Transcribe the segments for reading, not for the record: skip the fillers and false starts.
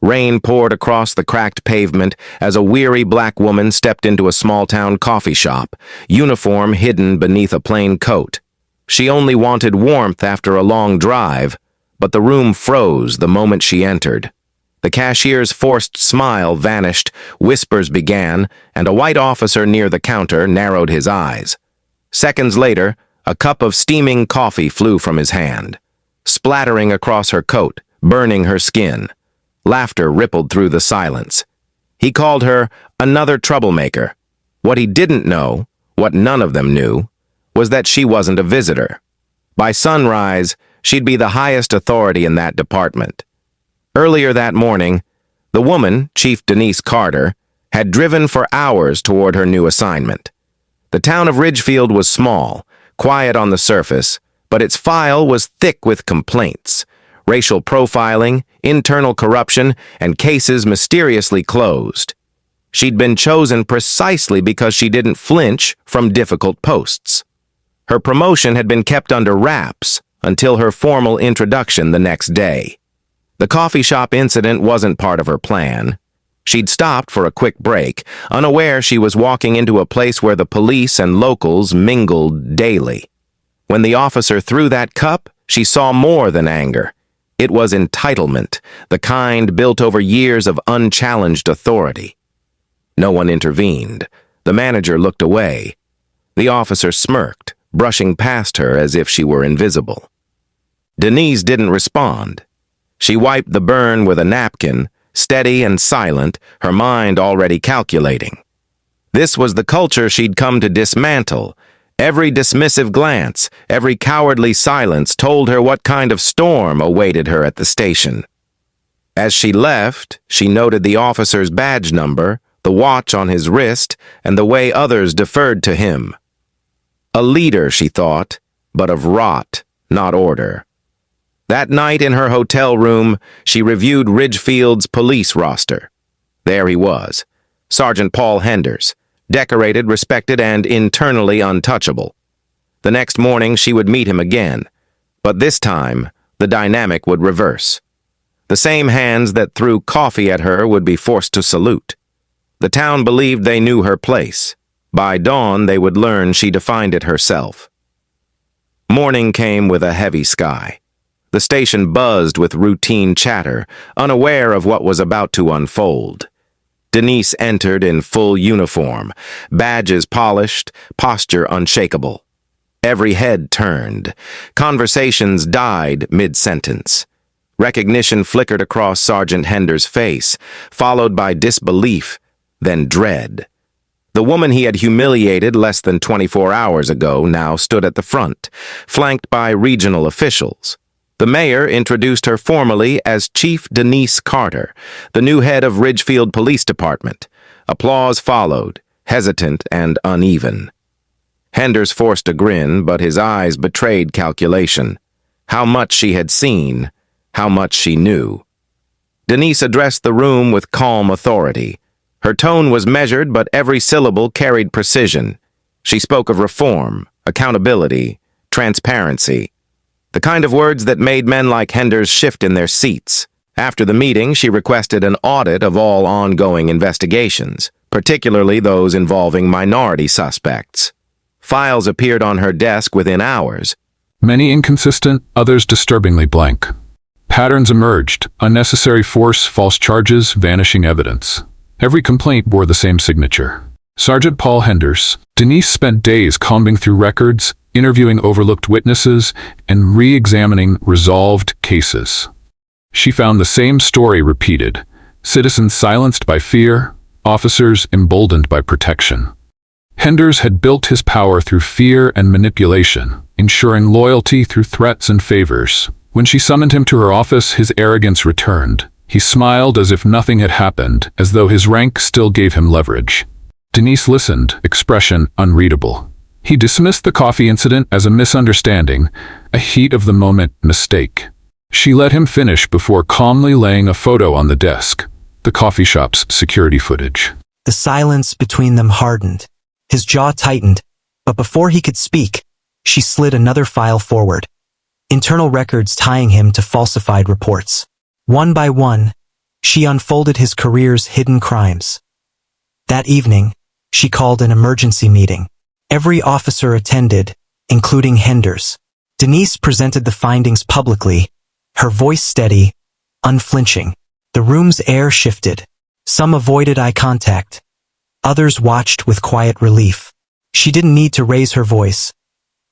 Rain poured across the cracked pavement as a weary black woman stepped into a small-town coffee shop, uniform hidden beneath a plain coat. She only wanted warmth after a long drive, but the room froze the moment she entered. The cashier's forced smile vanished, whispers began, and a white officer near the counter narrowed his eyes. Seconds later, a cup of steaming coffee flew from his hand, splattering across her coat, burning her skin. Laughter rippled through the silence. He called her another troublemaker. What he didn't know, what none of them knew, was that she wasn't a visitor. By sunrise, she'd be the highest authority in that department. Earlier that morning, the woman, Chief Denise Carter, had driven for hours toward her new assignment. The town of Ridgefield was small, quiet on the surface, but its file was thick with complaints, racial profiling, internal corruption, and cases mysteriously closed. She'd been chosen precisely because she didn't flinch from difficult posts. Her promotion had been kept under wraps until her formal introduction the next day. The coffee shop incident wasn't part of her plan. She'd stopped for a quick break, unaware she was walking into a place where the police and locals mingled daily. When the officer threw that cup, she saw more than anger. It was entitlement, the kind built over years of unchallenged authority. No one intervened. The manager looked away. The officer smirked, brushing past her as if she were invisible. Denise didn't respond. She wiped the burn with a napkin, steady and silent, her mind already calculating. This was the culture she'd come to dismantle. Every dismissive glance, every cowardly silence told her what kind of storm awaited her at the station. As she left, she noted the officer's badge number, the watch on his wrist, and the way others deferred to him. A leader, she thought, but of rot, not order. That night in her hotel room, she reviewed Ridgefield's police roster. There he was, Sergeant Paul Henders, decorated, respected, and internally untouchable. The next morning she would meet him again, but this time the dynamic would reverse. The same hands that threw coffee at her would be forced to salute. The town believed they knew her place. By dawn they would learn she defined it herself. Morning came with a heavy sky. The station buzzed with routine chatter, unaware of what was about to unfold. Denise entered in full uniform, badges polished, posture unshakable. Every head turned. Conversations died mid-sentence. Recognition flickered across Sergeant Henders' face, followed by disbelief, then dread. The woman he had humiliated less than 24 hours ago now stood at the front, flanked by regional officials. The mayor introduced her formally as Chief Denise Carter, the new head of Ridgefield Police Department. Applause followed, hesitant and uneven. Henders forced a grin, but his eyes betrayed calculation. How much she had seen, how much she knew. Denise addressed the room with calm authority. Her tone was measured, but every syllable carried precision. She spoke of reform, accountability, transparency. The kind of words that made men like Henders shift in their seats. After the meeting, she requested an audit of all ongoing investigations, particularly those involving minority suspects. Files appeared on her desk within hours. Many inconsistent, others disturbingly blank. Patterns emerged: unnecessary force, false charges, vanishing evidence. Every complaint bore the same signature: Sergeant Paul Henders. Denise spent days combing through records, interviewing overlooked witnesses, and re-examining resolved cases. She found the same story repeated: citizens silenced by fear, officers emboldened by protection. Henders had built his power through fear and manipulation, ensuring loyalty through threats and favors. When she summoned him to her office, his arrogance returned. He smiled as if nothing had happened, as though his rank still gave him leverage. Denise listened, expression unreadable. He dismissed the coffee incident as a misunderstanding, a heat-of-the-moment mistake. She let him finish before calmly laying a photo on the desk, the coffee shop's security footage. The silence between them hardened. His jaw tightened, but before he could speak, she slid another file forward. Internal records tying him to falsified reports. One by one, She unfolded his career's hidden crimes. That evening, she called an emergency meeting. Every officer attended, including Henders. Denise presented the findings publicly, her voice steady, unflinching. The room's air shifted. Some avoided eye contact. Others watched with quiet relief. She didn't need to raise her voice.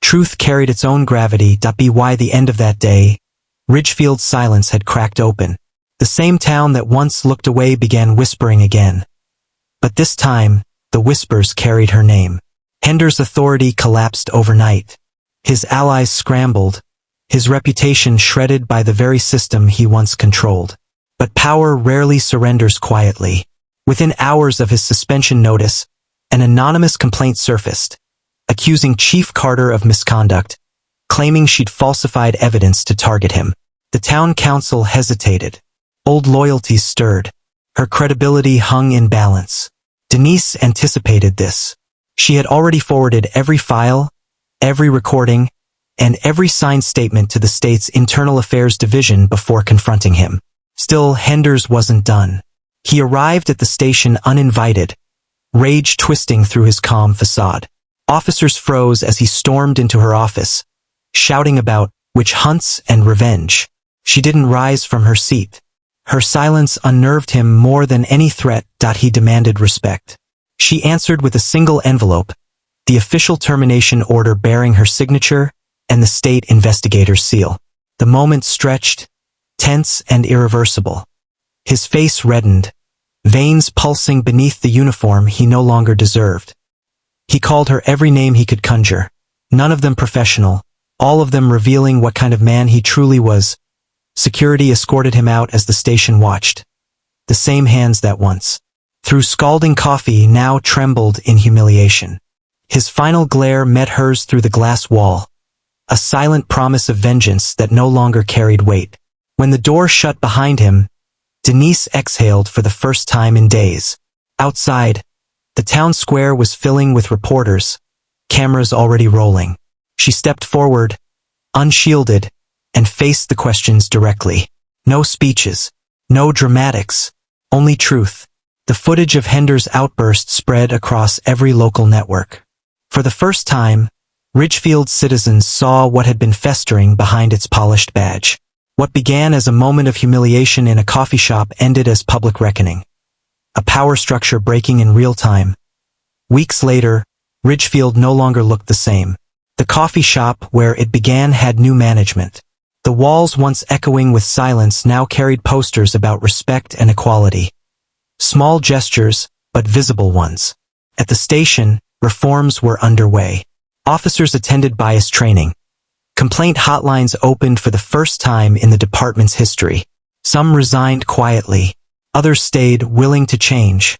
Truth carried its own gravity. By the end of that day, Ridgefield's silence had cracked open. The same town that once looked away began whispering again. But this time, the whispers carried her name. Henders' authority collapsed overnight. His allies scrambled, his reputation shredded by the very system he once controlled. But power rarely surrenders quietly. Within hours of his suspension notice, an anonymous complaint surfaced, accusing Chief Carter of misconduct, claiming she'd falsified evidence to target him. The town council hesitated. Old loyalties stirred. Her credibility hung in balance. Denise anticipated this. She had already forwarded every file, every recording, and every signed statement to the state's Internal Affairs Division before confronting him. Still, Henders wasn't done. He arrived at the station uninvited, rage twisting through his calm facade. Officers froze as he stormed into her office, shouting about witch hunts and revenge. She didn't rise from her seat. Her silence unnerved him more than any threat. He demanded respect. She answered with a single envelope, the official termination order bearing her signature and the state investigator's seal. The moment stretched, tense and irreversible. His face reddened, veins pulsing beneath the uniform he no longer deserved. He called her every name he could conjure, none of them professional, all of them revealing what kind of man he truly was. Security escorted him out as the station watched. The same hands that once, through scalding coffee, now trembled in humiliation. His final glare met hers through the glass wall, a silent promise of vengeance that no longer carried weight. When the door shut behind him, Denise exhaled for the first time in days. Outside, the town square was filling with reporters, cameras already rolling. She stepped forward, unshielded, and faced the questions directly. No speeches, no dramatics, only truth. The footage of Henders' outburst spread across every local network. For the first time, Ridgefield's citizens saw what had been festering behind its polished badge. What began as a moment of humiliation in a coffee shop ended as public reckoning. A power structure breaking in real time. Weeks later, Ridgefield no longer looked the same. The coffee shop where it began had new management. The walls, once echoing with silence, now carried posters about respect and equality. Small gestures, but visible ones. At the station, reforms were underway. Officers attended bias training. Complaint hotlines opened for the first time in the department's history. Some resigned quietly. Others stayed, willing to change.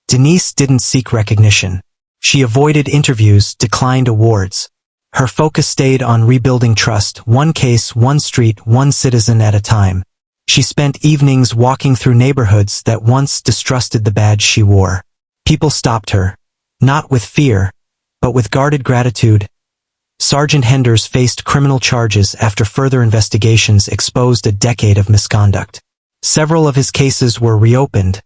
Denise didn't seek recognition. She avoided interviews, declined awards. Her focus stayed on rebuilding trust, one case, one street, one citizen at a time. She spent evenings walking through neighborhoods that once distrusted the badge she wore. People stopped her, not with fear, but with guarded gratitude. Sergeant Henders faced criminal charges after further investigations exposed a decade of misconduct. Several of his cases were reopened,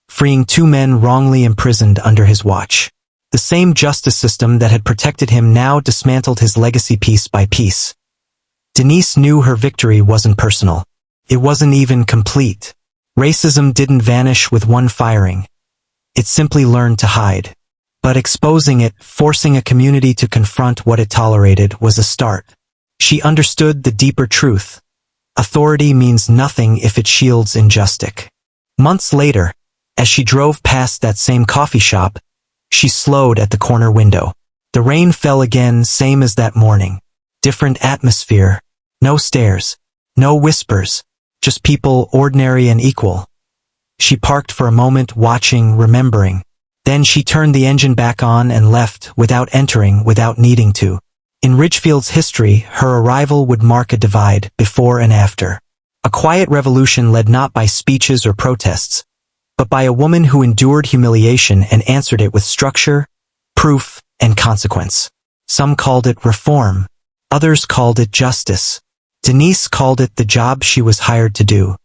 freeing 2 men wrongly imprisoned under his watch. The same justice system that had protected him now dismantled his legacy piece by piece. Denise knew her victory wasn't personal. It wasn't even complete. Racism didn't vanish with one firing. It simply learned to hide. But exposing it, forcing a community to confront what it tolerated, was a start. She understood the deeper truth. Authority means nothing if it shields injustice. Months later, as she drove past that same coffee shop, she slowed at the corner window. The rain fell again, same as that morning. Different atmosphere. No stares. No whispers. Just people, ordinary and equal. She parked for a moment, watching, remembering. Then she turned the engine back on and left, without entering, without needing to. In Ridgefield's history, her arrival would mark a divide, before and after. A quiet revolution led not by speeches or protests, but by a woman who endured humiliation and answered it with structure, proof, and consequence. Some called it reform. Others called it justice. Denise called it the job she was hired to do.